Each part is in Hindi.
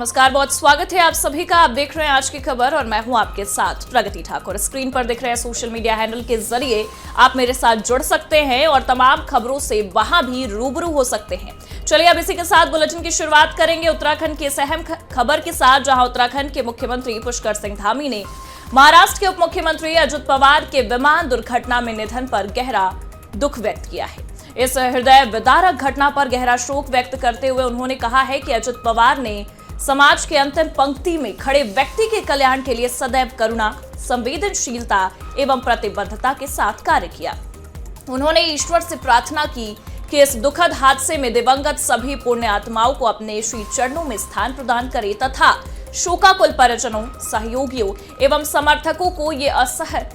नमस्कार, बहुत स्वागत है आप सभी का। आप देख रहे हैं आज की खबर और मैं हूं आपके साथ प्रगति ठाकुर। स्क्रीन पर दिख रहे हैं सोशल मीडिया हैंडल के जरिए आप मेरे साथ जुड़ सकते हैं और तमाम खबरों से वहां भी रूबरू हो सकते हैं। चलिए अब इसी के साथ बुलेटिन की शुरुआत करेंगे उत्तराखंड की इस अहम खबर के साथ, जहां उत्तराखंड के मुख्यमंत्री पुष्कर सिंह धामी ने महाराष्ट्र के उप मुख्यमंत्री अजित पवार के विमान दुर्घटना में निधन पर गहरा दुख व्यक्त किया है। इस हृदय विदारक घटना पर गहरा शोक व्यक्त करते हुए उन्होंने कहा है कि अजित पवार ने समाज के अंतिम पंक्ति में खड़े व्यक्ति के कल्याण के लिए सदैव करुणा, संवेदनशीलता एवं प्रतिबद्धता के साथ कार्य किया। उन्होंने ईश्वर से प्रार्थना की कि इस दुखद हादसे में दिवंगत सभी पुण्य आत्माओं को अपने श्री चरणों में स्थान प्रदान करे तथा शोकाकुल परिजनों, सहयोगियों एवं समर्थकों को ये असह्य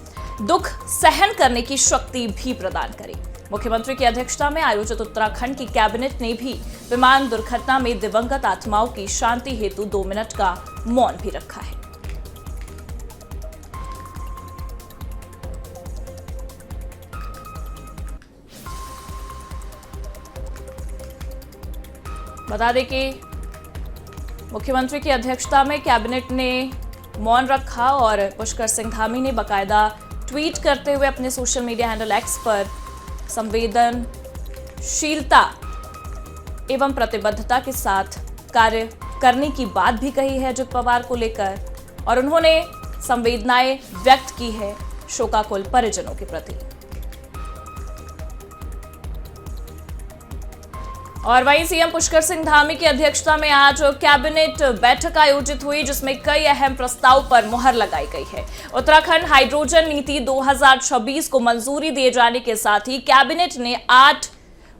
दुख सहन करने की शक्ति भी प्रदान करे। मुख्यमंत्री की अध्यक्षता में आयोजित उत्तराखंड की कैबिनेट ने भी विमान दुर्घटना में दिवंगत आत्माओं की शांति हेतु 2 मिनट का मौन भी रखा है। बता दें कि मुख्यमंत्री की अध्यक्षता में कैबिनेट ने मौन रखा और पुष्कर सिंह धामी ने बाकायदा ट्वीट करते हुए अपने सोशल मीडिया हैंडल एक्स पर संवेदनशीलता एवं प्रतिबद्धता के साथ कार्य करने की बात भी कही है अजित पवार को लेकर, और उन्होंने संवेदनाएं व्यक्त की है शोकाकुल परिजनों के प्रति। और वहीं सीएम पुष्कर सिंह धामी की अध्यक्षता में आज कैबिनेट बैठक आयोजित हुई, जिसमें कई अहम प्रस्ताव पर मुहर लगाई गई है। उत्तराखंड हाइड्रोजन नीति 2026 को मंजूरी दिए जाने के साथ ही कैबिनेट ने 8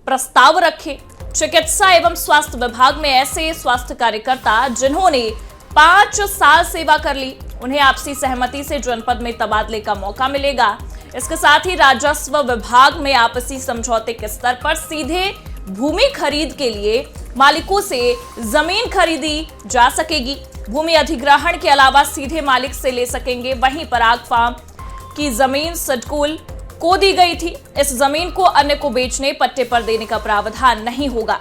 प्रस्ताव रखे। चिकित्सा एवं स्वास्थ्य विभाग में ऐसे स्वास्थ्य कार्यकर्ता जिन्होंने 5 साल सेवा कर ली, उन्हें आपसी सहमति से जनपद में तबादले का मौका मिलेगा। इसके साथ ही राजस्व विभाग में आपसी समझौते के स्तर पर सीधे भूमि खरीद के लिए मालिकों से जमीन खरीदी जा सकेगी। भूमि अधिग्रहण के अलावा सीधे मालिक से ले सकेंगे। वहीं पराग फार्म की जमीन सिडकुल को दी गई थी। इस जमीन को अन्य को बेचने, पट्टे पर देने का प्रावधान नहीं होगा।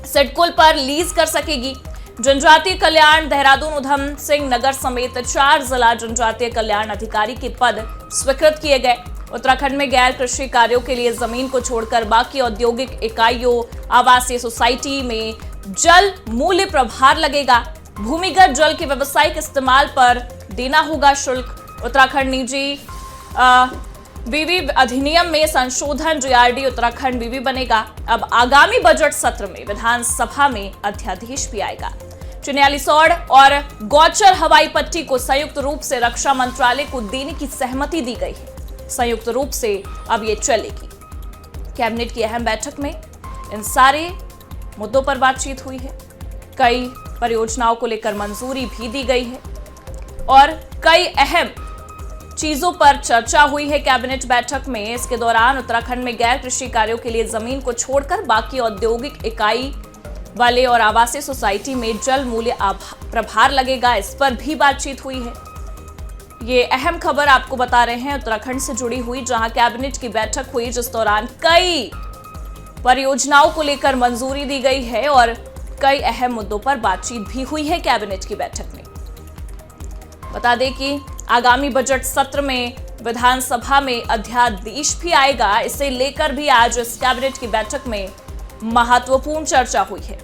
सिडकुल पर लीज कर सकेगी। जनजातीय कल्याण देहरादून उधम सिंह नगर समेत 4 जिला जनजातीय कल्याण अधिकारी के पद स्वीकृत किए गए। उत्तराखंड में गैर कृषि कार्यों के लिए जमीन को छोड़कर बाकी औद्योगिक इकाइयों, आवासीय सोसाइटी में जल मूल्य प्रभार लगेगा। भूमिगत जल के व्यावसायिक इस्तेमाल पर देना होगा शुल्क। उत्तराखंड निजी बीवी अधिनियम में संशोधन, जीआरडी उत्तराखंड बीवी बनेगा। अब आगामी बजट सत्र में विधानसभा में अध्यादेश भी आएगा। चिन्यालीसौड़ और गौचर हवाई पट्टी को संयुक्त रूप से रक्षा मंत्रालय को देने की सहमति दी गई है। संयुक्त रूप से अब ये चलेगी। कैबिनेट की अहम बैठक में इन सारे मुद्दों पर बातचीत हुई है। कई परियोजनाओं को लेकर मंजूरी भी दी गई है और कई अहम चीजों पर चर्चा हुई है कैबिनेट बैठक में। इसके दौरान उत्तराखंड में गैर कृषि कार्यों के लिए जमीन को छोड़कर बाकी औद्योगिक इकाई वाले और आवासीय सोसाइटी में जल मूल्य प्रभार लगेगा, इस पर भी बातचीत हुई है। ये अहम खबर आपको बता रहे हैं उत्तराखंड से जुड़ी हुई, जहां कैबिनेट की बैठक हुई जिस दौरान कई परियोजनाओं को लेकर मंजूरी दी गई है और कई अहम मुद्दों पर बातचीत भी हुई है कैबिनेट की बैठक में। बता दें कि आगामी बजट सत्र में विधानसभा में अध्यादेश भी आएगा। इसे लेकर भी आज इस कैबिनेट की बैठक में महत्वपूर्ण चर्चा हुई है।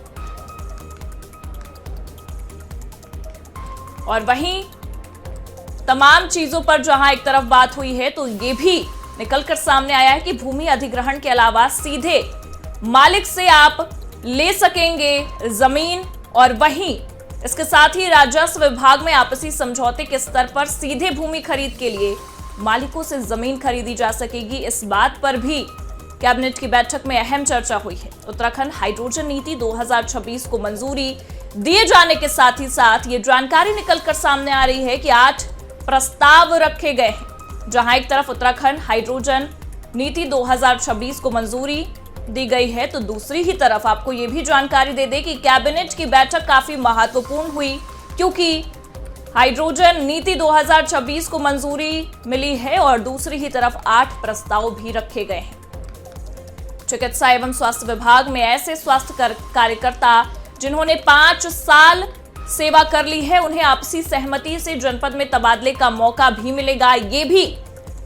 और वहीं तमाम चीजों पर जहां एक तरफ बात हुई है, तो ये भी निकलकर सामने आया है कि भूमि अधिग्रहण के अलावा सीधे मालिक से आप ले सकेंगे जमीन। और वहीं इसके साथ ही राजस्व विभाग में आपसी समझौते के स्तर पर सीधे भूमि खरीद के लिए मालिकों से जमीन खरीदी जा सकेगी। इस बात पर भी कैबिनेट की बैठक में अहम चर्चा हुई है। उत्तराखंड हाइड्रोजन नीति 2026 को मंजूरी दिए जाने के साथ ही साथ ये जानकारी निकलकर सामने आ रही है कि 8 प्रस्ताव रखे गए हैं, जहां एक तरफ उत्तराखंड हाइड्रोजन नीति 2026 को मंजूरी दी गई है, तो दूसरी ही तरफ आपको यह भी जानकारी दे दें कि कैबिनेट की बैठक काफी महत्वपूर्ण हुई, क्योंकि हाइड्रोजन नीति 2026 को मंजूरी मिली है और दूसरी ही तरफ 8 प्रस्ताव भी रखे गए हैं। चिकित्सा एवं स्वास्थ्य विभाग में ऐसे स्वास्थ्य कार्यकर्ता जिन्होंने 5 साल सेवा कर ली है उन्हें आपसी सहमति से जनपद में तबादले का मौका भी मिलेगा। ये भी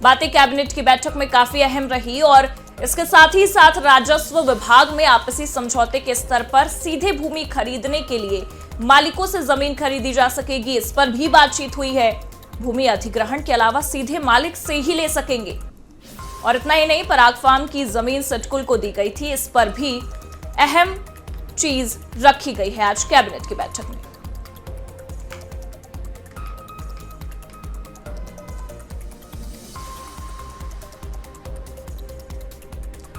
बातें कैबिनेट की बैठक में काफी अहम रही और इसके साथ ही साथ राजस्व विभाग में आपसी समझौते के स्तर पर सीधे भूमि खरीदने के लिए मालिकों से जमीन खरीदी जा सकेगी, इस पर भी बातचीत हुई है। भूमि अधिग्रहण के अलावा सीधे मालिक से ही ले सकेंगे। और इतना ही नहीं, पराग फार्म की जमीन सटकुल को दी गई थी, इस पर भी अहम चीज रखी गई है आज कैबिनेट की बैठक में।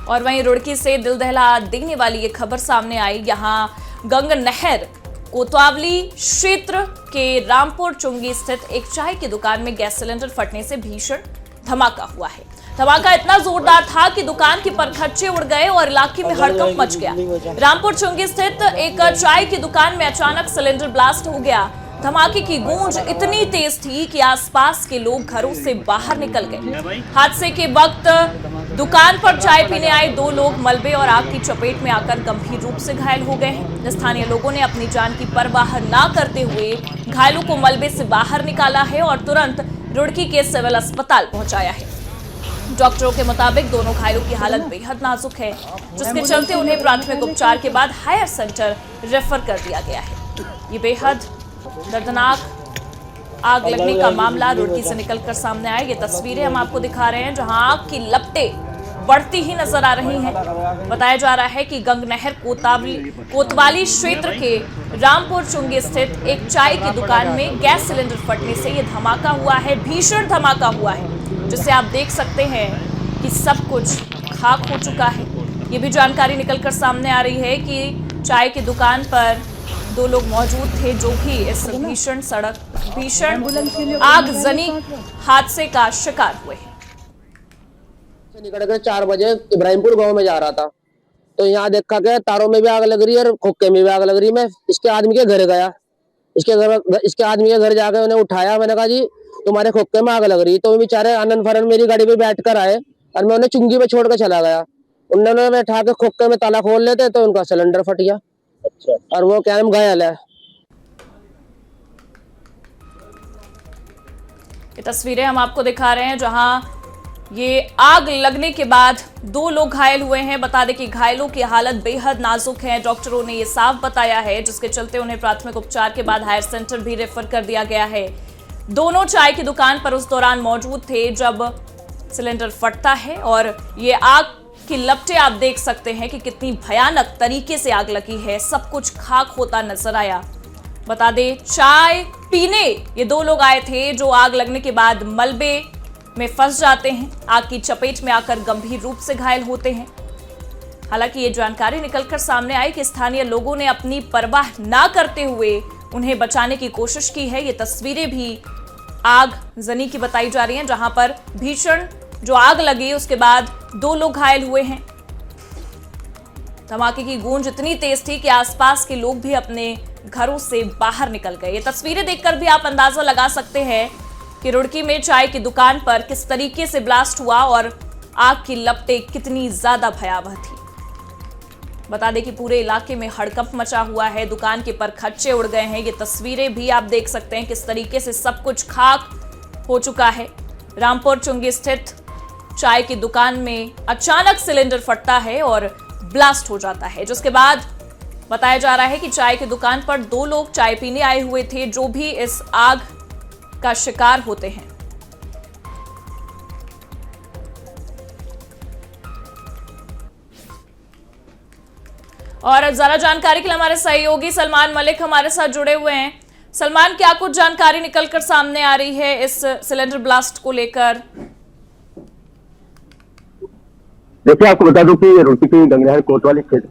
और वहीं रुड़की से दिल दहला देने वाली ये खबर सामने आई। यहां गंग नहर कोतवाली क्षेत्र के रामपुर चुंगी स्थित एक चाय की दुकान में गैस सिलेंडर फटने से भीषण धमाका हुआ है। धमाका इतना जोरदार था कि दुकान के परखच्चे उड़ गए और इलाके में हड़कंप मच गया। रामपुर चुंगी स्थित एक चाय की दुकान में अचानक सिलेंडर ब्लास्ट हो गया। धमाके की गूंज इतनी तेज थी कि आसपास के लोग घरों से बाहर निकल गए। हादसे के वक्त दुकान पर चाय पीने आए 2 लोग मलबे और आग की चपेट में आकर गंभीर रूप से घायल हो गए हैं। स्थानीय लोगों ने अपनी जान की परवाह ना करते हुए घायलों को मलबे से बाहर निकाला है और तुरंत रुड़की के सिविल अस्पताल पहुंचाया है। डॉक्टरों के मुताबिक दोनों घायलों की हालत बेहद नाजुक है, जिसके चलते उन्हें प्राथमिक उपचार के बाद हायर सेंटर रेफर कर दिया गया है। ये बेहद दर्दनाक आग लगने का मामला रुड़की से निकलकर सामने आया। ये तस्वीरें हम आपको दिखा रहे हैं जहां आग की लपटें बढ़ती ही नजर आ रही हैं। बताया जा रहा है कि गंग नहर कोतवाली क्षेत्र के रामपुर चुंगी स्थित एक चाय की दुकान में गैस सिलेंडर फटने से यह धमाका हुआ है, भीषण धमाका हुआ है, जिससे आप देख सकते हैं कि सब कुछ खाक हो चुका है। ये भी जानकारी निकलकर सामने आ रही है कि चाय की दुकान पर 2 लोग मौजूद थे जो भी इस भीषण आगजनी हादसे का शिकार हुए हैं। निकल कर 4 बजे इब्राहिमपुर गांव में जा रहा था तो यहाँ देखा कि तारों में भी आग लग रही है और खोखे में भी आग लग रही है। मैं इसके आदमी के घर गया, इसके आदमी के घर जाकर उन्हें उठाया। मैंने कहा जी तुम्हारे खोखे में आग लग रही है। तो बेचारे आनंद फरन मेरी गाड़ी पे बैठ कर आए और मैं उन्हें चुंगी पे छोड़ कर चला गया। उन्होंने बैठा के खोखे में ताला खोल लेते तो उनका सिलेंडर फट गया। अच्छा। और वो क्या नाम घायल है। ये तस्वीरें हम आपको दिखा रहे हैं जहां ये आग लगने के बाद 2 लोग घायल हुए हैं। बता दें कि घायलों की हालत बेहद नाजुक है, डॉक्टरों ने ये साफ बताया है, जिसके चलते उन्हें प्राथमिक उपचार के बाद हायर सेंटर भी रेफर कर दिया गया है। दोनों चाय की दुकान पर उस दौरान मौजूद थे जब सिलेंडर फटता है और ये आग की लपटें आप देख सकते हैं कि कितनी भयानक तरीके से आग लगी है। सब कुछ खाक होता नजर आया। बता दें चाय पीने ये 2 लोग आए थे जो आग लगने के बाद मलबे में फंस जाते हैं, आग की चपेट में आकर गंभीर रूप से घायल होते हैं। हालांकि ये जानकारी निकलकर सामने आई कि स्थानीय लोगों ने अपनी परवाह ना करते हुए उन्हें बचाने की कोशिश की है। ये तस्वीरें भी आगजनी की बताई जा रही हैं जहां पर भीषण जो आग लगी उसके बाद 2 लोग घायल हुए हैं। धमाके की गूंज इतनी तेज थी कि आसपास के लोग भी अपने घरों से बाहर निकल गए। ये तस्वीरें देखकर भी आप अंदाजा लगा सकते हैं कि रुड़की में चाय की दुकान पर किस तरीके से ब्लास्ट हुआ और आग की लपटें कितनी ज्यादा भयावह थी। बता दें कि पूरे इलाके में हड़कंप मचा हुआ है, दुकान के परखच्चे उड़ गए हैं। ये तस्वीरें भी आप देख सकते हैं किस तरीके से सब कुछ खाक हो चुका है। रामपुर चुंगी स्थित चाय की दुकान में अचानक सिलेंडर फटता है और ब्लास्ट हो जाता है, जिसके बाद बताया जा रहा है कि चाय की दुकान पर 2 लोग चाय पीने आए हुए थे जो भी इस आग का शिकार होते हैं। और ज्यादा जानकारी के लिए हमारे सहयोगी सलमान मलिक हमारे साथ जुड़े हुए हैं। सलमान, क्या कुछ जानकारी निकलकर सामने आ रही है इस सिलेंडर ब्लास्ट को लेकर? देखिए, आपको बता दूं कि रुड़की की गंग नहर कोतवाली क्षेत्र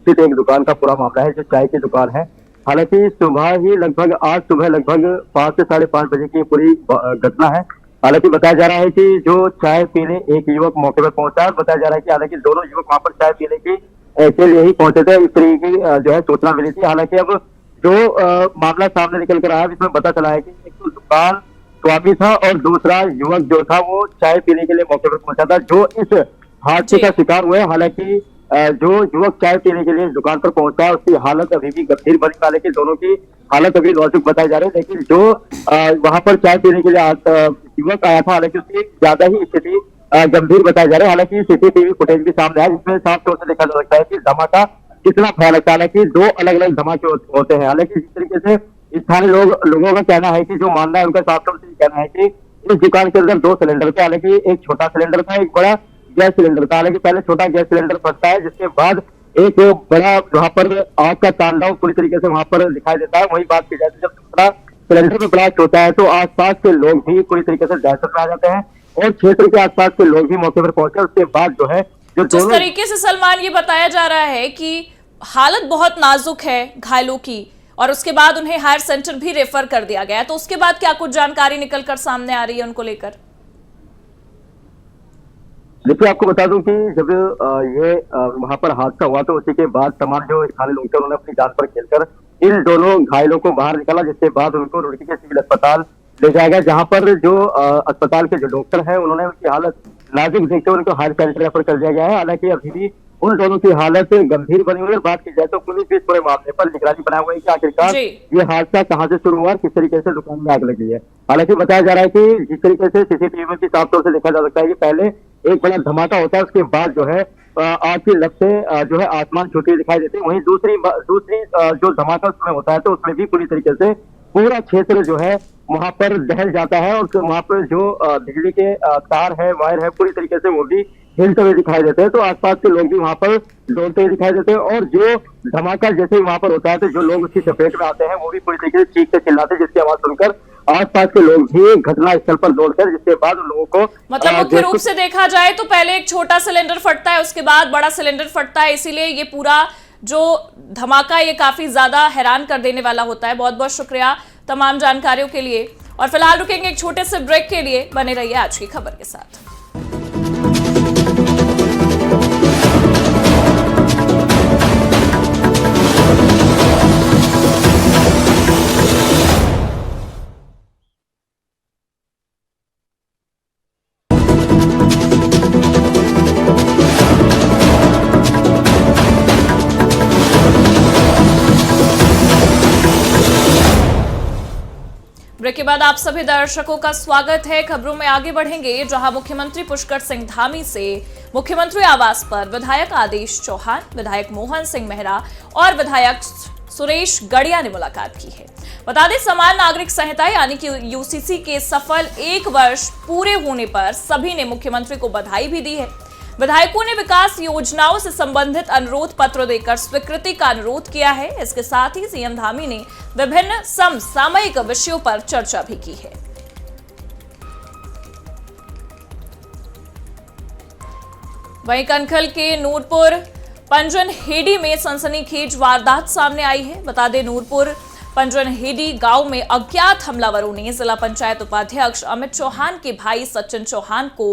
स्थित एक दुकान का पूरा मामला है जो चाय की दुकान है। हालांकि आज सुबह लगभग 5 से 5:30 बजे की पूरी घटना है। हालांकि बताया जा रहा है कि जो चाय पीने एक युवक मौके पर पहुंचा, बताया जा रहा है कि हालांकि दोनों युवक वहां पर चाय पीने के लिए ही पहुंचे थे। इस तरीके की जो है सूचना मिली थी। हालांकि अब जो मामला सामने निकल कर आया इसमें पता चला है कि एक तो दुकान स्वामी था और दूसरा युवक जो था वो चाय पीने के लिए मौके पर पहुंचा था जो इस हादसे का शिकार हुए। हालांकि जो युवक चाय पीने के लिए दुकान पर पहुंचा है उसकी हालत अभी भी गंभीर बनी। हालांकि दोनों की हालत अभी नाजुक बताई जा रही है, लेकिन जो वहां पर चाय पीने के लिए युवक आया था, हालांकि उसकी ज्यादा ही स्थिति गंभीर बताई जा रही है। हालांकि सीसीटीवी फुटेज भी सामने आया जिसमें साफ तौर से देखा जा सकता है कि धमाका कितना भयानक था। हालांकि 2 अलग अलग धमाके होते हैं। हालांकि जिस तरीके से स्थानीय लोगों का कहना है कि जो मानना है उनका साफ तौर से कहना है कि इस दुकान के अंदर 2 सिलेंडर थे। हालांकि एक छोटा सिलेंडर था, एक बड़ा गैस सिलेंडर था। हालांकि पहले छोटा गैस सिलेंडर फटता है, जिसके बाद एक बड़ा वहां पर आग का तांडव पूरी तरीके से वहां पर दिखाई देता है। वही बात की जाए जब दूसरा सिलेंडर में ब्लास्ट होता है तो आसपास के लोग भी पूरी तरीके से दहशत में आ जाते हैं और क्षेत्र के आसपास के लोग भी मौके पर पहुंचे। उसके बाद जो है जिस तरीके से सलमान ये बताया जा रहा है कि हालत बहुत नाजुक है घायलों की और उसके बाद उन्हें हायर सेंटर भी रेफर कर दिया गया है, तो उसके बाद क्या कुछ जानकारी निकलकर सामने आ रही है उनको लेकर? देखिए, आपको बता दूं कि जब ये वहां पर हादसा हुआ तो उसी के बाद तमाम जो स्थानीय लोग थे उन्होंने अपनी जान पर खेलकर इन दोनों घायलों को बाहर निकाला, जिसके बाद उनको रुड़की के सिविल अस्पताल ले जाया गया, जहां पर जो अस्पताल के जो डॉक्टर हैं उन्होंने उनकी हालत नाजुक देखते हुए उनको हायर सेंटर रेफर कर दिया गया है। हालांकि अभी भी उन दोनों की हालत गंभीर बनी हुई है। बात की जाए तो पुलिस भी इस पूरे मामले पर निगरानी बनाए हुए है कि आखिरकार ये हादसा कहां से शुरू हुआ, किस तरीके से दुकान में आग लगी है। हालांकि बताया जा रहा है कि जिस तरीके से सीसीटीवी में साफ तौर से देखा जा सकता है कि पहले एक बड़ा धमाका होता है, उसके बाद जो है आग की लपट से जो है आसमान छूटे दिखाई देते हैं। वहीं दूसरी जो धमाका उसमें होता है तो उसमें भी पूरी तरीके से पूरा क्षेत्र जो है वहां पर दहल जाता है और वहां पर जो बिजली के तार है, वायर है, पूरी तरीके से वो भी हिलते हुए दिखाई देते हैं। तो आसपास के लोग भी वहां पर दौड़ते हुए दिखाई देते हैं और जो धमाका जैसे ही वहां पर होता है तो जो लोग उसकी चपेट में आते हैं वो भी पूरी तरीके से चीखते चिल्लाते, जिसकी आवाज सुनकर आसपास के लोग भी घटना स्थल पर दौड़कर, जिसके बाद उन लोगों को मतलब मुख्य रूप से देखा जाए तो पहले एक छोटा सिलेंडर फटता है, उसके बाद बड़ा सिलेंडर फटता है, इसीलिए ये पूरा जो धमाका ये काफी ज्यादा हैरान कर देने वाला होता है। बहुत बहुत शुक्रिया तमाम जानकारियों के लिए और फिलहाल रुकेंगे एक छोटे से ब्रेक के लिए। बने रहिए आज की खबर के साथ। ब्रेक के बाद आप सभी दर्शकों का स्वागत है। खबरों में आगे बढ़ेंगे, जहां मुख्यमंत्री पुष्कर सिंह धामी से मुख्यमंत्री आवास पर विधायक आदेश चौहान, विधायक मोहन सिंह मेहरा और विधायक सुरेश गड़िया ने मुलाकात की है। बता दें, समान नागरिक संहिता यानी कि यूसीसी के सफल 1 वर्ष पूरे होने पर सभी ने मुख्यमंत्री को बधाई भी दी है। विधायकों ने विकास योजनाओं से संबंधित अनुरोध पत्र देकर स्वीकृति का अनुरोध किया है। इसके साथ ही सीएम धामी ने विभिन्न समसामयिक विषयों पर चर्चा भी की है। वहीं कनखल के नूरपुर पंजनहेड़ी में सनसनीखेज वारदात सामने आई है। बता दें, नूरपुर पंजनहेड़ी गांव में अज्ञात हमलावरों ने जिला पंचायत उपाध्यक्ष अमित चौहान के भाई सचिन चौहान को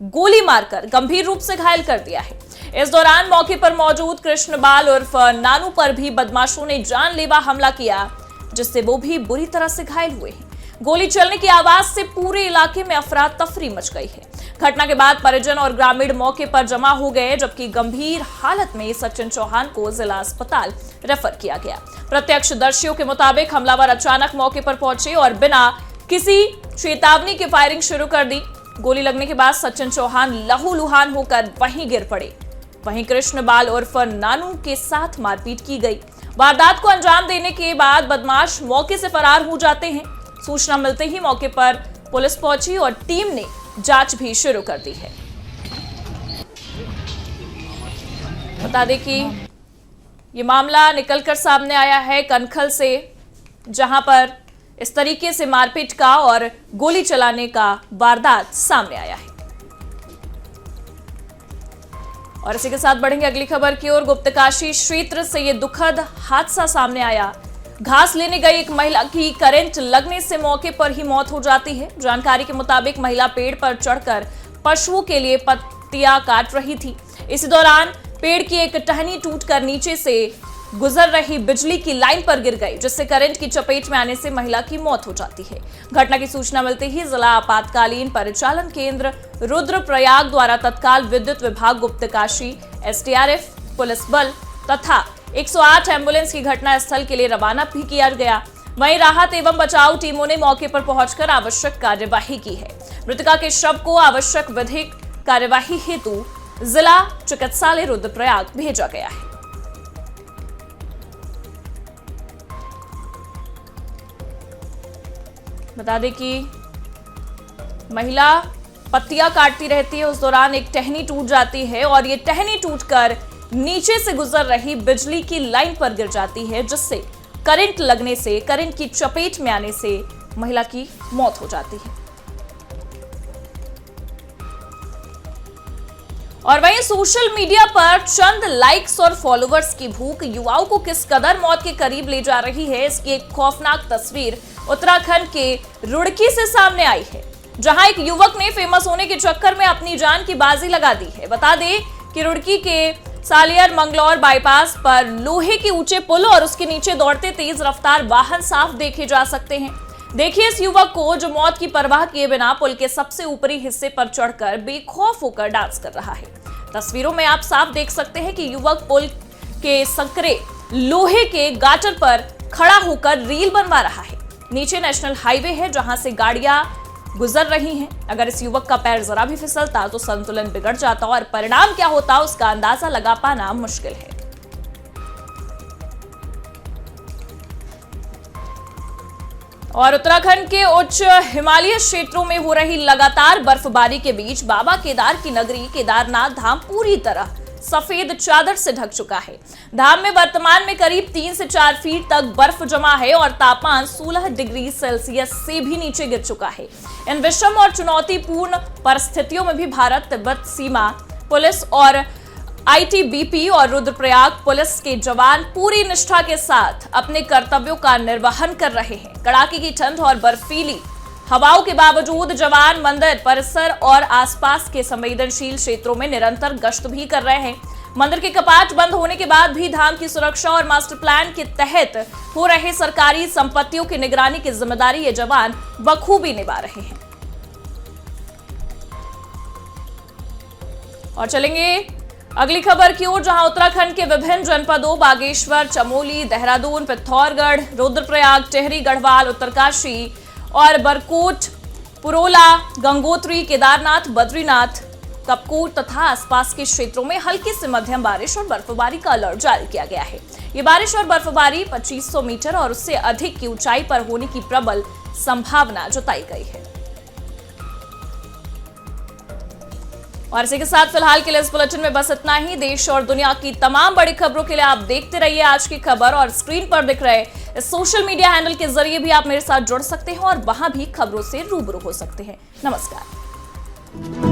गोली मारकर गंभीर रूप से घायल कर दिया है। इस दौरान मौके पर मौजूद कृष्णबाल उर्फ नानू पर भी बदमाशों ने जानलेवा हमला किया, जिससे वो भी बुरी तरह से घायल हुए हैं। गोली चलने की आवाज से पूरे इलाके में अफरा तफरी मच गई है। घटना के बाद परिजन और ग्रामीण मौके पर जमा हो गए, जबकि गंभीर हालत में सचिन चौहान को जिला अस्पताल रेफर किया गया। प्रत्यक्षदर्शियों के मुताबिक हमलावर अचानक मौके पर पहुंचे और बिना किसी चेतावनी के फायरिंग शुरू कर दी। गोली लगने के बाद सचिन चौहान लहूलुहान होकर वहीं गिर पड़े। वहीं कृष्णबाल उर्फ नानू के साथ मारपीट की गई। वारदात को अंजाम देने के बाद बदमाश मौके से फरार हो जाते हैं। सूचना मिलते ही मौके पर पुलिस पहुंची और टीम ने जांच भी शुरू कर दी है। बता दें कि ये मामला निकलकर सामने आया है कनखल से, जहां पर इस तरीके से मारपीट का और गोली चलाने का वारदात सामने आया है। और इसी के साथ बढ़ेंगे अगली खबर की ओर। गुप्तकाशी क्षेत्र से ये दुखद हादसा सामने आया। घास लेने गई एक महिला की करंट लगने से मौके पर ही मौत हो जाती है। जानकारी के मुताबिक महिला पेड़ पर चढ़कर पशुओं के लिए पत्तियां काट रही थी। इसी दौरान पेड़ की एक टहनी टूटकर नीचे से गुजर रही बिजली की लाइन पर गिर गई, जिससे करंट की चपेट में आने से महिला की मौत हो जाती है। घटना की सूचना मिलते ही जिला आपातकालीन परिचालन केंद्र रुद्रप्रयाग द्वारा तत्काल विद्युत विभाग, गुप्तकाशी, एसडीआरएफ, पुलिस बल तथा 108 एम्बुलेंस की घटनास्थल के लिए रवाना भी किया गया। वहीं राहत एवं बचाव टीमों ने मौके पर पहुंचकर आवश्यक कार्यवाही की है। मृतका के शव को आवश्यक विधिक कार्यवाही हेतु जिला चिकित्सालय रुद्रप्रयाग भेजा गया है। बता दें कि महिला पत्तियां काटती रहती है, उस दौरान एक टहनी टूट जाती है और ये टहनी टूटकर नीचे से गुजर रही बिजली की लाइन पर गिर जाती है, जिससे करंट लगने से, करंट की चपेट में आने से महिला की मौत हो जाती है। और वहीं सोशल मीडिया पर चंद लाइक्स और फॉलोअर्स की भूख युवाओं को किस कदर मौत के करीब ले जा रही है, इसकी एक खौफनाक तस्वीर उत्तराखंड के रुड़की से सामने आई है, जहां एक युवक ने फेमस होने के चक्कर में अपनी जान की बाजी लगा दी है। बता दें कि रुड़की के सालियर मंगलौर बाईपास पर लोहे के ऊंचे पुल और उसके नीचे दौड़ते तेज रफ्तार वाहन साफ देखे जा सकते हैं। देखिए इस युवक को, जो मौत की परवाह किए बिना पुल के सबसे ऊपरी हिस्से पर चढ़कर बेखौफ होकर डांस कर रहा है। तस्वीरों में आप साफ देख सकते हैं कि युवक पुल के संकरे लोहे के गाटर पर खड़ा होकर रील बनवा रहा है। नीचे नेशनल हाईवे है, जहां से गाड़ियां गुजर रही हैं। अगर इस युवक का पैर जरा भी फिसलता तो संतुलन बिगड़ जाता और परिणाम क्या होता उसका अंदाजा लगा पाना मुश्किल है। और उत्तराखंड के उच्च हिमालय क्षेत्रों में हो रही लगातार बर्फबारी के बीच बाबा केदार की नगरी केदारनाथ धाम पूरी तरह सफेद चादर से ढक चुका है। धाम में वर्तमान में करीब 3 से 4 फीट तक बर्फ जमा है और तापमान 16 डिग्री सेल्सियस से भी नीचे गिर चुका है। इन विषम और चुनौतीपूर्ण परिस्थितियों में भी भारत तिब्बत सीमा पुलिस और आईटीबीपी और रुद्रप्रयाग पुलिस के जवान पूरी निष्ठा के साथ अपने कर्तव्यों का निर्वहन कर रहे हैं। कड़ाके की ठंड और बर्फीली हवाओं के बावजूद जवान मंदिर परिसर और आसपास के संवेदनशील क्षेत्रों में निरंतर गश्त भी कर रहे हैं। मंदिर के कपाट बंद होने के बाद भी धाम की सुरक्षा और मास्टर प्लान के तहत हो रहे सरकारी संपत्तियों की निगरानी की जिम्मेदारी ये जवान बखूबी निभा रहे हैं। और चलेंगे अगली खबर की ओर, जहां उत्तराखंड के विभिन्न जनपदों बागेश्वर, चमोली, देहरादून, पिथौरागढ़, रुद्रप्रयाग, टिहरी, गढ़वाल, उत्तरकाशी और बरकोट, पुरोला, गंगोत्री, केदारनाथ, बद्रीनाथ, कपकोट तथा आसपास के क्षेत्रों में हल्की से मध्यम बारिश और बर्फबारी का अलर्ट जारी किया गया है। ये बारिश और बर्फबारी 2500 मीटर और उससे अधिक की ऊंचाई पर होने की प्रबल संभावना जताई गई है। और इसी के साथ फिलहाल के लिए इस बुलेटिन में बस इतना ही। देश और दुनिया की तमाम बड़ी खबरों के लिए आप देखते रहिए आज की खबर, और स्क्रीन पर दिख रहे इस सोशल मीडिया हैंडल के जरिए भी आप मेरे साथ जुड़ सकते हैं और वहां भी खबरों से रूबरू हो सकते हैं। नमस्कार।